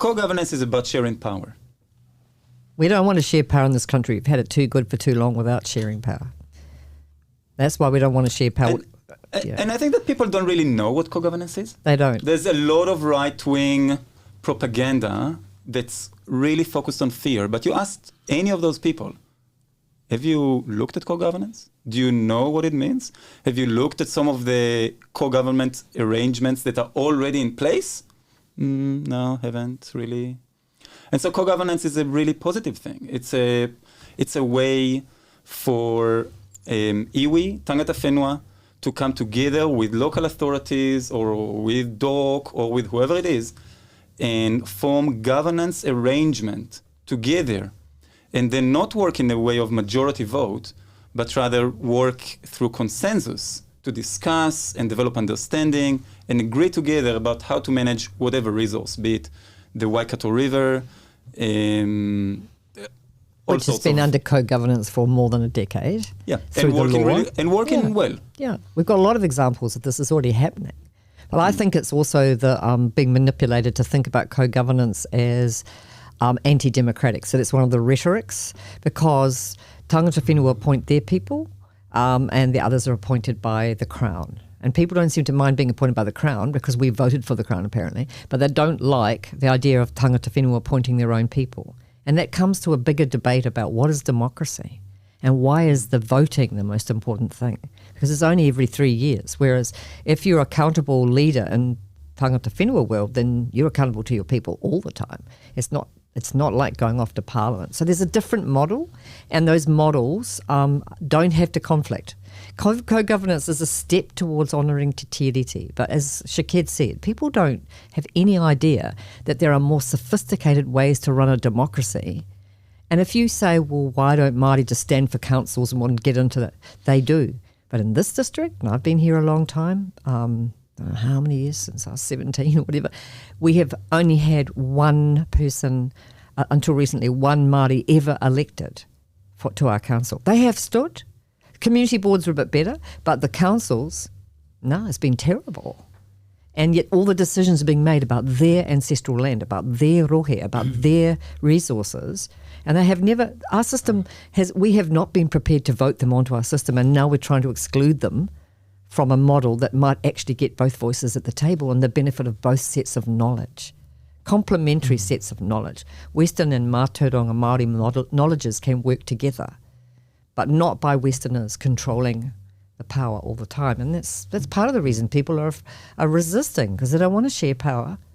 co-governance is about sharing power. We don't want to share power in this country. We've had it too good for too long without sharing power. That's why we don't want to share power. And I think that people don't really know what co-governance is. They don't. There's a lot of right-wing propaganda that's really focused on fear. But you asked any of those people, have you looked at co-governance? Do you know what it means? Have you looked at some of the co-government arrangements that are already in place? No, haven't really. And so co-governance is a really positive thing. It's a way for iwi, tangata whenua, to come together with local authorities or with DOC or with whoever it is and form governance arrangement together, and then not work in the way of majority vote, but rather work through consensus to discuss and develop understanding and agree together about how to manage whatever resource, be it the Waikato River, which has been under co-governance for more than a decade. Yeah, through and working well. Yeah, we've got a lot of examples of this is already happening. But I think it's also the being manipulated to think about co-governance as anti-democratic. So that's one of the rhetorics, because tangata whenua appoint their people and the others are appointed by the Crown. And people don't seem to mind being appointed by the Crown because we voted for the Crown apparently, but they don't like the idea of tangata whenua appointing their own people. And that comes to a bigger debate about what is democracy and why is the voting the most important thing? Because it's only every 3 years. Whereas if you're accountable leader in tangata whenua world, then you're accountable to your people all the time. It's not like going off to Parliament. So there's a different model, and those models don't have to conflict. Co-governance is a step towards honouring Te Tiriti, but as Shaked said, people don't have any idea that there are more sophisticated ways to run a democracy. And if you say, well, why don't Māori just stand for councils and want to get into that? They do. But in this district, and I've been here a long time, I don't know how many years, since I was 17 or whatever, we have only had one person, until recently, one Māori ever elected to our council. They have stood. Community boards are a bit better, but the councils, no, it's been terrible. And yet all the decisions are being made about their ancestral land, about their rohe, about their resources. And they have never, our system we have not been prepared to vote them onto our system, and now we're trying to exclude them from a model that might actually get both voices at the table and the benefit of both sets of knowledge. Complementary sets of knowledge. Western and Mātauranga Māori knowledges can work together, but not by Westerners controlling the power all the time. And that's part of the reason people are resisting, because they don't want to share power.